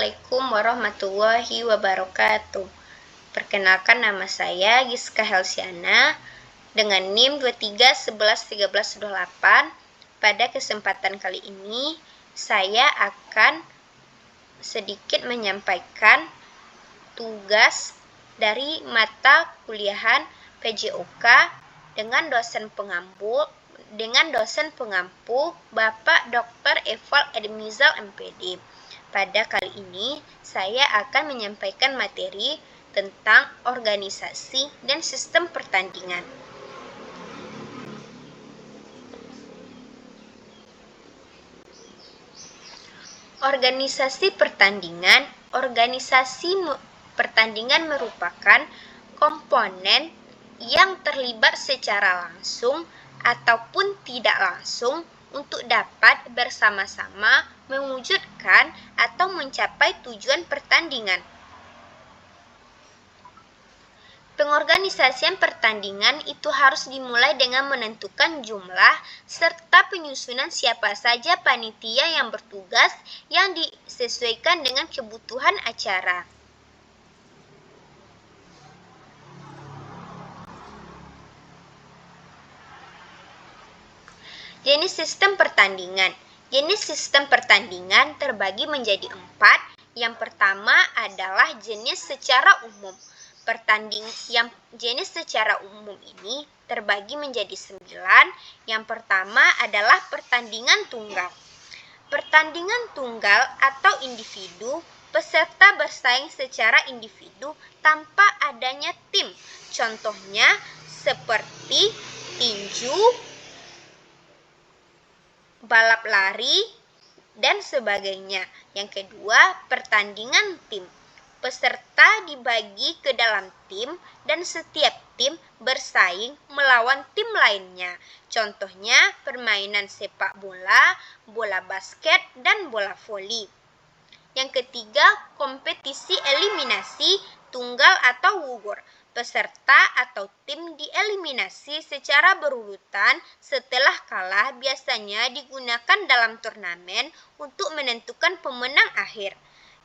Assalamualaikum warahmatullahi wabarakatuh. Perkenalkan, nama saya Giska Helsiana dengan NIM 23111328. Pada kesempatan kali ini saya akan sedikit menyampaikan tugas dari mata kuliahan PJOK dengan dosen pengampu Bapak Dr. Eval Edmizal MPD. Pada kali ini saya akan menyampaikan materi tentang organisasi dan sistem pertandingan. Organisasi pertandingan merupakan komponen yang terlibat secara langsung ataupun tidak langsung untuk dapat bersama-sama mewujudkan atau mencapai tujuan pertandingan. Pengorganisasian pertandingan itu harus dimulai dengan menentukan jumlah serta penyusunan siapa saja panitia yang bertugas yang disesuaikan dengan kebutuhan acara. Jenis sistem pertandingan. Jenis sistem pertandingan terbagi menjadi 4. Yang pertama adalah jenis secara umum. Jenis secara umum ini terbagi menjadi 9. Yang pertama adalah pertandingan tunggal. Pertandingan tunggal atau individu, peserta bersaing secara individu tanpa adanya tim. Contohnya seperti tinju, balap lari, dan sebagainya. Yang kedua, pertandingan tim. Peserta dibagi ke dalam tim dan setiap tim bersaing melawan tim lainnya. Contohnya permainan sepak bola, bola basket, dan bola voli. Yang ketiga, kompetisi eliminasi tunggal atau wugur. Peserta atau tim dieliminasi secara berurutan setelah kalah, biasanya digunakan dalam turnamen untuk menentukan pemenang akhir.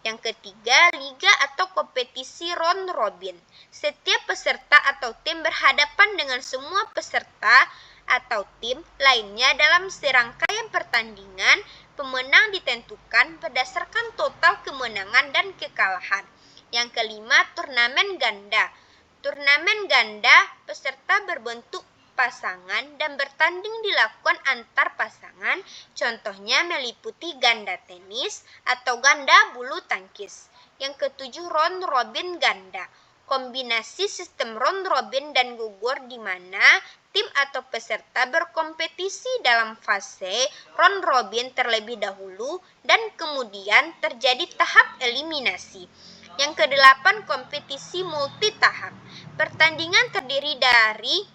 Yang ketiga, liga atau kompetisi round robin. Setiap peserta atau tim berhadapan dengan semua peserta atau tim lainnya dalam serangkaian pertandingan. Pemenang ditentukan berdasarkan total kemenangan dan kekalahan. Yang kelima, turnamen ganda. Turnamen ganda, peserta berbentuk pasangan dan bertanding dilakukan antar pasangan. Contohnya meliputi ganda tenis atau ganda bulu tangkis. Yang ketujuh, round robin ganda. Kombinasi sistem round robin dan gugur di mana tim atau peserta berkompetisi dalam fase round robin terlebih dahulu dan kemudian terjadi tahap eliminasi. Yang kedelapan, kompetisi multi tahap. Pertandingan terdiri dari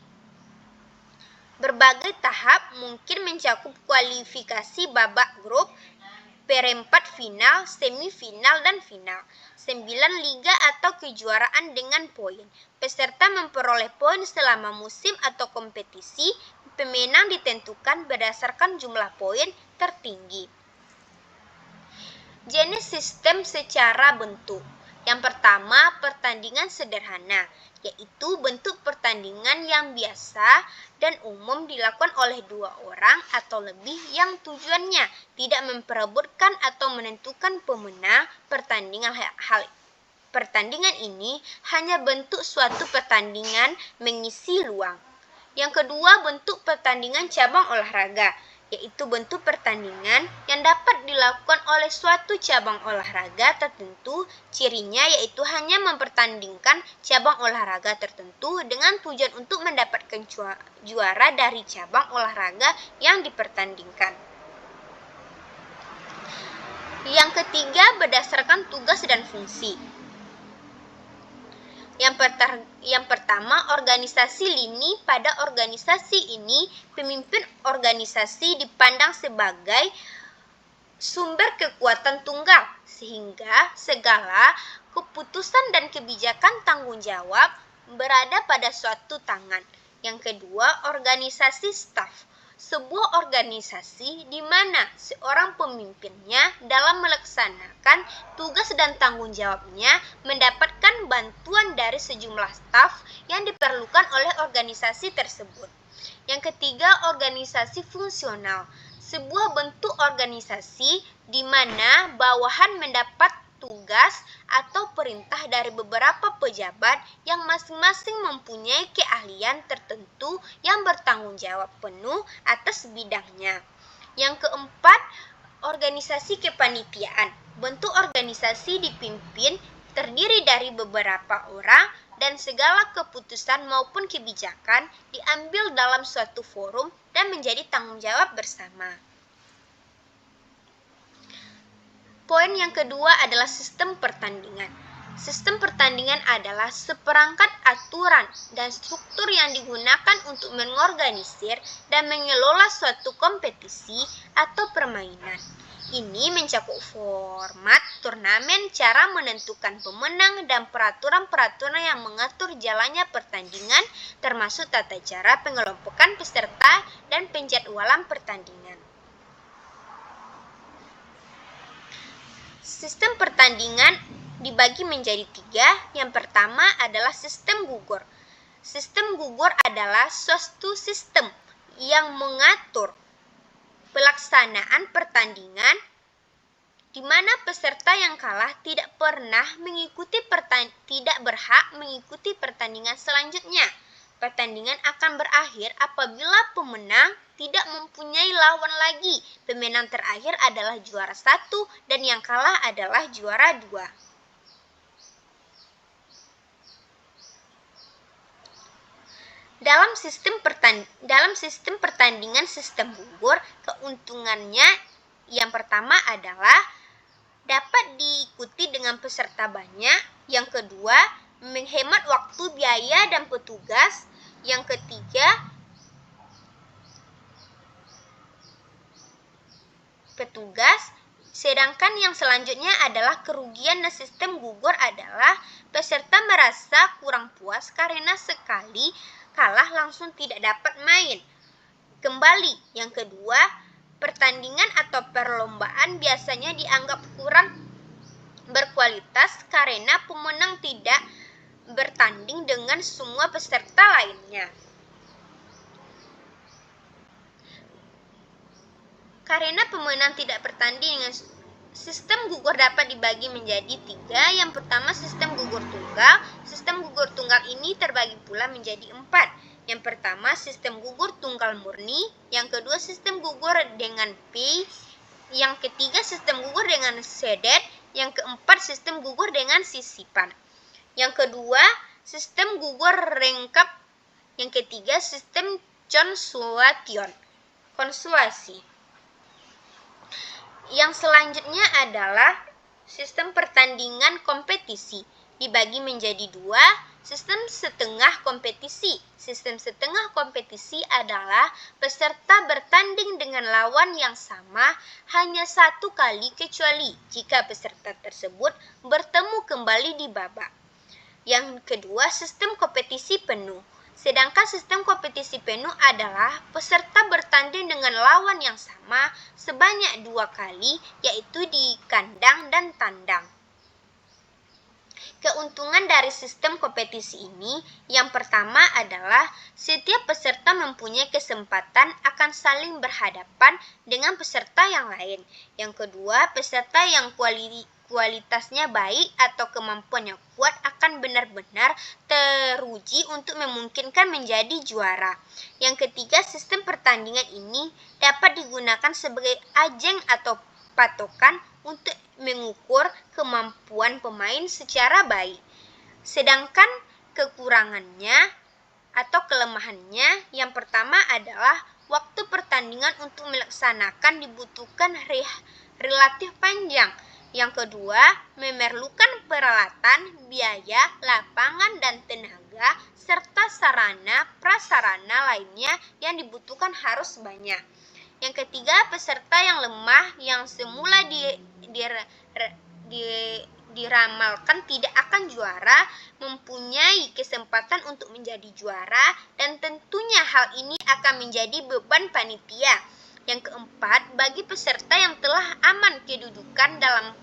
berbagai tahap, mungkin mencakup kualifikasi babak grup, perempat final, semifinal, dan final. 9. Liga atau kejuaraan dengan poin. Peserta memperoleh poin selama musim atau kompetisi. Pemenang ditentukan berdasarkan jumlah poin tertinggi. Jenis sistem secara bentuk. Yang pertama, pertandingan sederhana, yaitu bentuk pertandingan yang biasa dan umum dilakukan oleh 2 orang atau lebih yang tujuannya tidak memperebutkan atau menentukan pemenang pertandingan. Pertandingan ini hanya bentuk suatu pertandingan mengisi luang. Yang kedua, bentuk pertandingan cabang olahraga, yaitu bentuk pertandingan yang dapat dilakukan oleh suatu cabang olahraga tertentu. Cirinya yaitu hanya mempertandingkan cabang olahraga tertentu dengan tujuan untuk mendapatkan juara dari cabang olahraga yang dipertandingkan. Yang ketiga, berdasarkan tugas dan fungsi. Yang pertama, organisasi lini. Pada organisasi ini, pemimpin organisasi dipandang sebagai sumber kekuatan tunggal, sehingga segala keputusan dan kebijakan tanggung jawab berada pada suatu tangan. Yang kedua, organisasi staf. sebuah organisasi di mana seorang pemimpinnya dalam melaksanakan tugas dan tanggung jawabnya mendapatkan bantuan dari sejumlah staf yang diperlukan oleh organisasi tersebut. Yang ketiga, organisasi fungsional. Sebuah bentuk organisasi di mana bawahan mendapat tugas atau perintah dari beberapa pejabat yang masing-masing mempunyai keahlian tertentu yang bertanggung jawab penuh atas bidangnya. Yang keempat, organisasi kepanitiaan. Bentuk organisasi dipimpin terdiri dari beberapa orang dan segala keputusan maupun kebijakan diambil dalam suatu forum dan menjadi tanggung jawab bersama. Poin yang kedua adalah sistem pertandingan. Sistem pertandingan adalah seperangkat aturan dan struktur yang digunakan untuk mengorganisir dan mengelola suatu kompetisi atau permainan. Ini mencakup format turnamen, cara menentukan pemenang, dan peraturan-peraturan yang mengatur jalannya pertandingan, termasuk tata cara pengelompokan peserta dan penjadwalan pertandingan. Sistem pertandingan dibagi menjadi 3. Yang pertama adalah sistem gugur. Sistem gugur adalah suatu sistem yang mengatur pelaksanaan pertandingan di mana peserta yang kalah tidak berhak mengikuti pertandingan selanjutnya. Pertandingan akan berakhir apabila pemenang tidak mempunyai lawan lagi. Pemenang terakhir adalah juara 1 dan yang kalah adalah juara 2. Dalam sistem pertandingan sistem gugur, keuntungannya yang pertama adalah dapat diikuti dengan peserta banyak. Yang kedua, menghemat waktu, biaya, dan petugas. Yang ketiga, petugas. Sedangkan yang selanjutnya adalah kerugian dan sistem gugur adalah peserta merasa kurang puas karena sekali kalah langsung tidak dapat main kembali. Yang kedua, pertandingan atau perlombaan biasanya dianggap kurang berkualitas karena pemenang tidak bertanding dengan semua peserta lainnya. Karena pemenang tidak bertanding dengan sistem gugur dapat dibagi menjadi 3. Yang pertama, sistem gugur tunggal. Sistem gugur tunggal ini terbagi pula menjadi 4. Yang pertama, sistem gugur tunggal murni. Yang kedua, sistem gugur dengan P. Yang ketiga, sistem gugur dengan sedet. Yang keempat, sistem gugur dengan sisipan. Yang kedua, sistem gugur rangkap. Yang ketiga, sistem konsuasi. Yang selanjutnya adalah sistem pertandingan kompetisi. Dibagi menjadi 2. Sistem setengah kompetisi. Sistem setengah kompetisi adalah peserta bertanding dengan lawan yang sama hanya 1 kali kecuali jika peserta tersebut bertemu kembali di babak. Yang kedua, sistem kompetisi penuh. Sedangkan sistem kompetisi penuh adalah peserta bertanding dengan lawan yang sama sebanyak 2 kali, yaitu di kandang dan tandang. Keuntungan dari sistem kompetisi ini, yang pertama adalah setiap peserta mempunyai kesempatan akan saling berhadapan dengan peserta yang lain. Yang kedua, peserta yang kualitasnya baik atau kemampuannya kuat akan benar-benar teruji untuk memungkinkan menjadi juara. Yang ketiga, sistem pertandingan ini dapat digunakan sebagai ajang atau patokan untuk mengukur kemampuan pemain secara baik. Sedangkan kekurangannya atau kelemahannya, yang pertama adalah waktu pertandingan untuk melaksanakan dibutuhkan relatif panjang. Yang kedua, memerlukan peralatan, biaya, lapangan, dan tenaga, serta sarana-prasarana lainnya yang dibutuhkan harus banyak. Yang ketiga, peserta yang lemah yang semula diramalkan tidak akan juara, mempunyai kesempatan untuk menjadi juara, dan tentunya hal ini akan menjadi beban panitia. Yang keempat, bagi peserta yang telah aman kedudukan dalam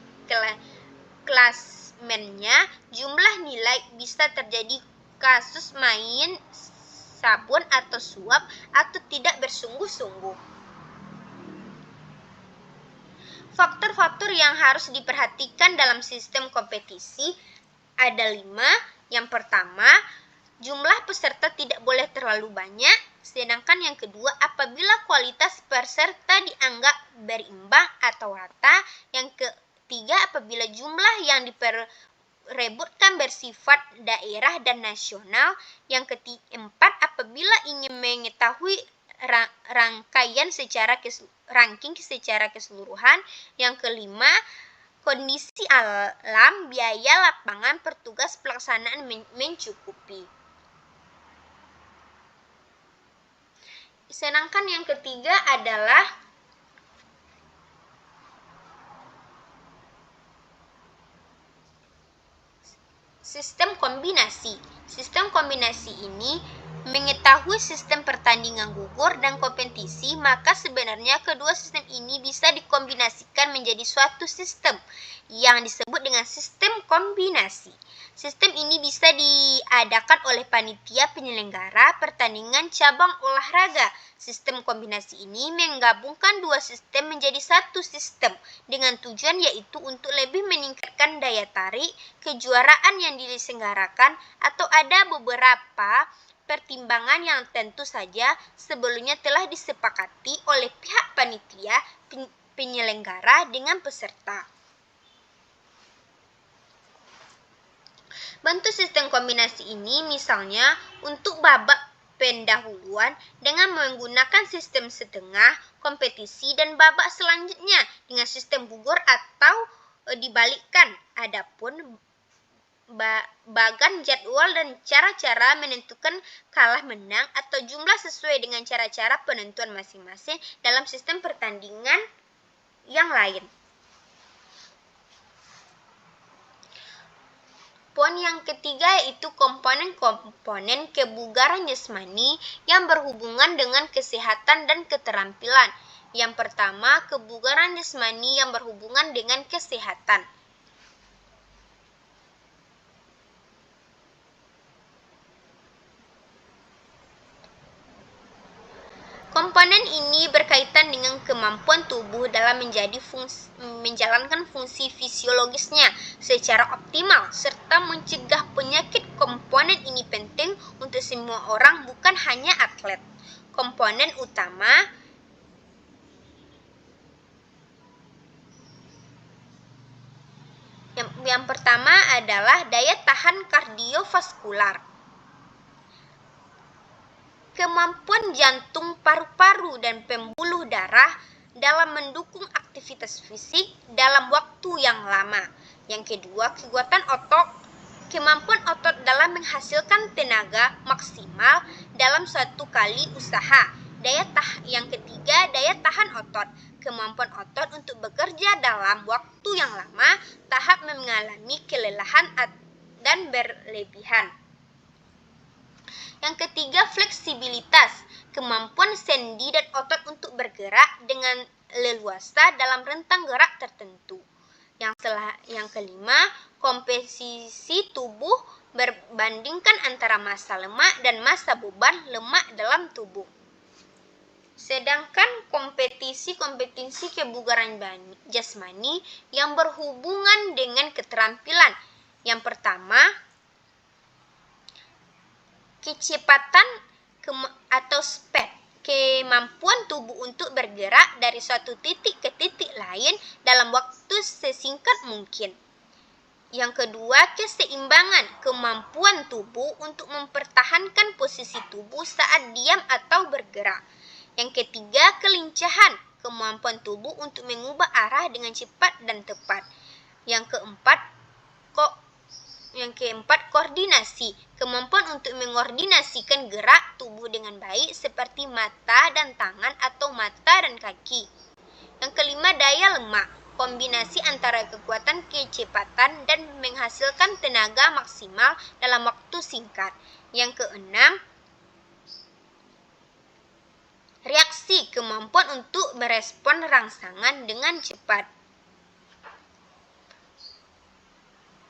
klasmennya, jumlah nilai bisa terjadi kasus main sabun atau suap atau tidak bersungguh-sungguh. Faktor-faktor yang harus diperhatikan dalam sistem kompetisi ada 5. Yang pertama, jumlah peserta tidak boleh terlalu banyak. Sedangkan yang kedua, apabila kualitas peserta dianggap berimbang atau rata. Yang ketiga, apabila jumlah yang diperebutkan bersifat daerah dan nasional. Yang keempat, apabila ingin mengetahui ranking secara keseluruhan. Yang kelima, kondisi alam, biaya lapangan, petugas pelaksanaan mencukupi. Sedangkan yang ketiga adalah sistem kombinasi. Sistem kombinasi ini mengetahui sistem pertandingan gugur dan kompetisi, maka sebenarnya kedua sistem ini bisa dikombinasikan menjadi suatu sistem yang disebut dengan sistem kombinasi. Sistem ini bisa diadakan oleh panitia penyelenggara pertandingan cabang olahraga. Sistem kombinasi ini menggabungkan dua sistem menjadi satu sistem dengan tujuan yaitu untuk lebih meningkatkan daya tarik kejuaraan yang diselenggarakan, atau ada beberapa pertimbangan yang tentu saja sebelumnya telah disepakati oleh pihak panitia penyelenggara dengan peserta. Bentuk sistem kombinasi ini misalnya untuk babak pendahuluan dengan menggunakan sistem setengah kompetisi dan babak selanjutnya dengan sistem gugur atau dibalikkan. Adapun bagan jadwal dan cara-cara menentukan kalah menang atau jumlah sesuai dengan cara-cara penentuan masing-masing dalam sistem pertandingan yang lain. Poin yang ketiga yaitu komponen-komponen kebugaran jasmani yang berhubungan dengan kesehatan dan keterampilan. Yang pertama, kebugaran jasmani yang berhubungan dengan kesehatan. Komponen ini berkaitan dengan kemampuan tubuh dalam menjalankan fungsi fisiologisnya secara optimal serta mencegah penyakit. Komponen ini penting untuk semua orang, bukan hanya atlet. Komponen utama yang pertama adalah daya tahan kardiovaskular. Kemampuan jantung, paru-paru, dan pembuluh darah dalam mendukung aktivitas fisik dalam waktu yang lama. Yang kedua, kekuatan otot. Kemampuan otot dalam menghasilkan tenaga maksimal dalam suatu kali usaha. Yang ketiga, daya tahan otot. Kemampuan otot untuk bekerja dalam waktu yang lama, tahap mengalami kelelahan dan berlebihan. Yang ketiga, fleksibilitas. Kemampuan sendi dan otot untuk bergerak dengan leluasa dalam rentang gerak tertentu. Yang kelima, komposisi tubuh, berbandingkan antara massa lemak dan massa beban lemak dalam tubuh. Sedangkan kompetisi kebugaran jasmani yang berhubungan dengan keterampilan. Yang pertama, kecepatan atau speed, kemampuan tubuh untuk bergerak dari suatu titik ke titik lain dalam waktu sesingkat mungkin. Yang kedua, keseimbangan, kemampuan tubuh untuk mempertahankan posisi tubuh saat diam atau bergerak. Yang ketiga, kelincahan, kemampuan tubuh untuk mengubah arah dengan cepat dan tepat. Yang keempat, koordinasi, kemampuan untuk mengkoordinasikan gerak tubuh dengan baik seperti mata dan tangan atau mata dan kaki. Yang kelima, daya lemak, kombinasi antara kekuatan kecepatan dan menghasilkan tenaga maksimal dalam waktu singkat. Yang keenam, reaksi, kemampuan untuk merespon rangsangan dengan cepat.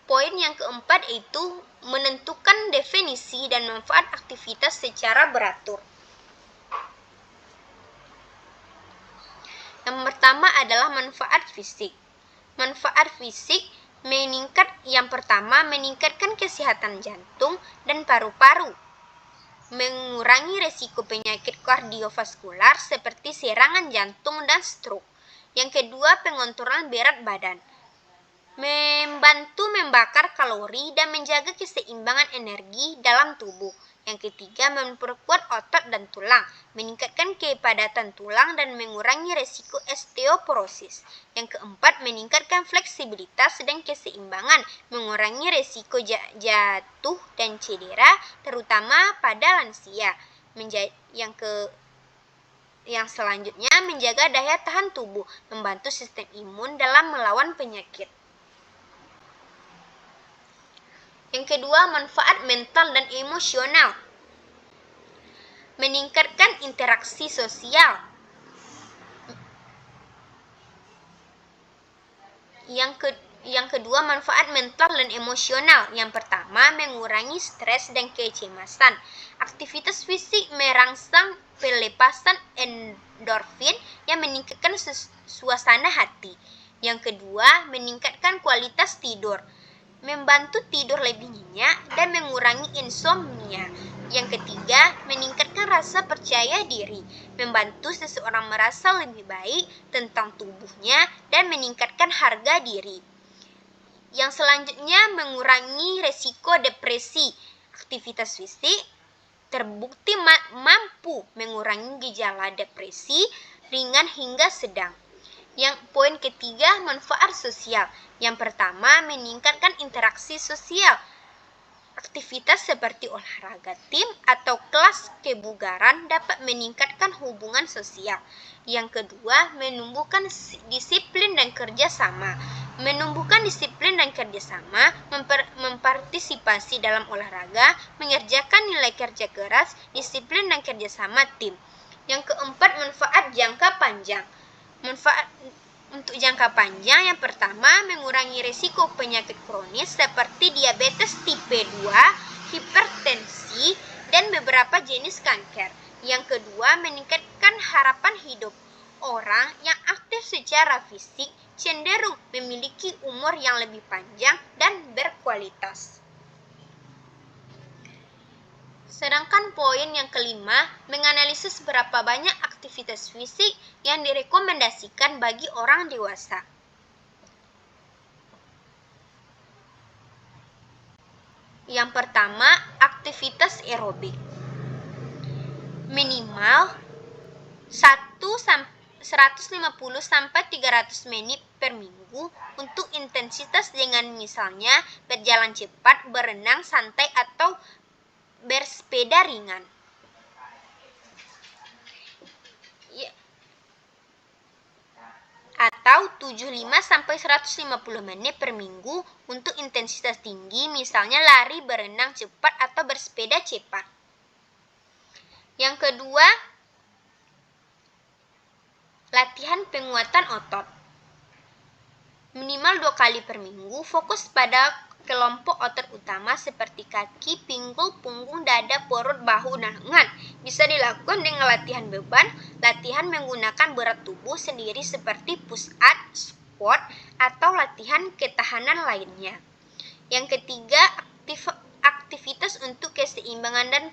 Poin yang keempat yaitu menentukan definisi dan manfaat aktivitas secara beratur. Yang pertama adalah manfaat fisik. Manfaat fisik yang pertama meningkatkan kesehatan jantung dan paru-paru, mengurangi resiko penyakit kardiovaskular seperti serangan jantung dan stroke. Yang kedua, pengontrolan berat badan. Membantu membakar kalori dan menjaga keseimbangan energi dalam tubuh. Yang ketiga, memperkuat otot dan tulang, meningkatkan kepadatan tulang dan mengurangi resiko osteoporosis. Yang keempat, meningkatkan fleksibilitas dan keseimbangan, mengurangi resiko jatuh dan cedera, terutama pada lansia. Yang selanjutnya, menjaga daya tahan tubuh, membantu sistem imun dalam melawan penyakit. Yang kedua, manfaat mental dan emosional. Meningkatkan interaksi sosial. Yang kedua, manfaat mental dan emosional. Yang pertama, mengurangi stres dan kecemasan. Aktivitas fisik merangsang pelepasan endorfin yang meningkatkan suasana hati. Yang kedua, meningkatkan kualitas tidur, membantu tidur lebih nyenyak dan mengurangi insomnia. Yang ketiga, meningkatkan rasa percaya diri, membantu seseorang merasa lebih baik tentang tubuhnya dan meningkatkan harga diri. Yang selanjutnya, mengurangi resiko depresi. Aktivitas fisik terbukti mampu mengurangi gejala depresi ringan hingga sedang. Yang poin ketiga, manfaat sosial. Yang pertama, meningkatkan interaksi sosial. Aktivitas seperti olahraga tim atau kelas kebugaran dapat meningkatkan hubungan sosial. Yang kedua, menumbuhkan disiplin dan kerjasama. Menumbuhkan disiplin dan kerjasama, mempartisipasi dalam olahraga, mengerjakan nilai kerja keras, disiplin dan kerjasama tim. Yang keempat, manfaat jangka panjang. Manfaat untuk jangka panjang, yang pertama, mengurangi risiko penyakit kronis seperti diabetes tipe 2, hipertensi, dan beberapa jenis kanker. Yang kedua, meningkatkan harapan hidup. Orang yang aktif secara fisik cenderung memiliki umur yang lebih panjang dan berkualitas. Sedangkan poin yang kelima, menganalisis berapa banyak aktivitas fisik yang direkomendasikan bagi orang dewasa. Yang pertama, aktivitas aerobik. Minimal 150-300 menit per minggu untuk intensitas dengan misalnya berjalan cepat, berenang santai, atau bersepeda ringan. Atau 75-150 menit per minggu untuk intensitas tinggi, misalnya lari, berenang cepat, atau bersepeda cepat. Yang kedua, latihan penguatan otot. Minimal 2 kali per minggu, fokus pada kelompok otot utama seperti kaki, pinggul, punggung, dada, perut, bahu, dan lengan. Bisa dilakukan dengan latihan beban, latihan menggunakan berat tubuh sendiri seperti push up, squat, atau latihan ketahanan lainnya. Yang ketiga, aktivitas untuk keseimbangan dan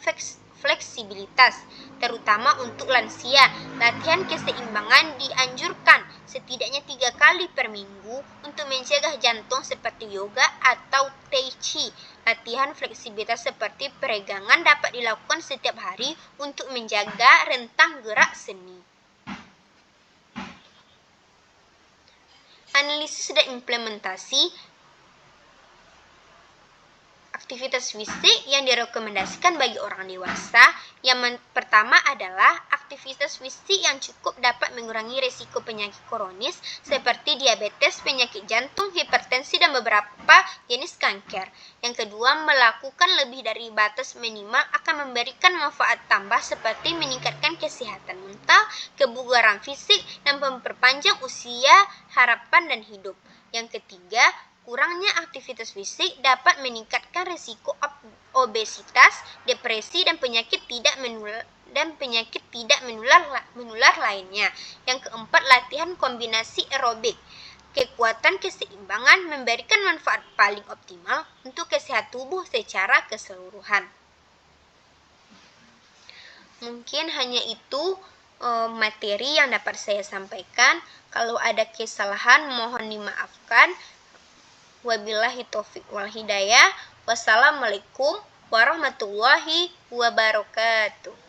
fleksibilitas, terutama untuk lansia. Latihan keseimbangan dianjurkan setidaknya 3 kali per minggu untuk mencegah jantung seperti yoga atau tai chi. Latihan fleksibilitas seperti peregangan dapat dilakukan setiap hari untuk menjaga rentang gerak seni. Analisis dan implementasi. Aktivitas fisik yang direkomendasikan bagi orang dewasa yang pertama adalah aktivitas fisik yang cukup dapat mengurangi risiko penyakit kronis seperti diabetes, penyakit jantung, hipertensi, dan beberapa jenis kanker. Yang kedua, melakukan lebih dari batas minimal akan memberikan manfaat tambah seperti meningkatkan kesehatan mental, kebugaran fisik, dan memperpanjang usia, harapan, dan hidup. Yang ketiga, kurangnya aktivitas fisik dapat meningkatkan risiko obesitas, depresi, dan penyakit tidak menular lainnya. Yang keempat, latihan kombinasi aerobik. Kekuatan keseimbangan memberikan manfaat paling optimal untuk kesehatan tubuh secara keseluruhan. Mungkin hanya itu materi yang dapat saya sampaikan. Kalau ada kesalahan mohon dimaafkan. Wabillahi taufiq wal hidayah. Wassalamualaikum warahmatullahi wabarakatuh.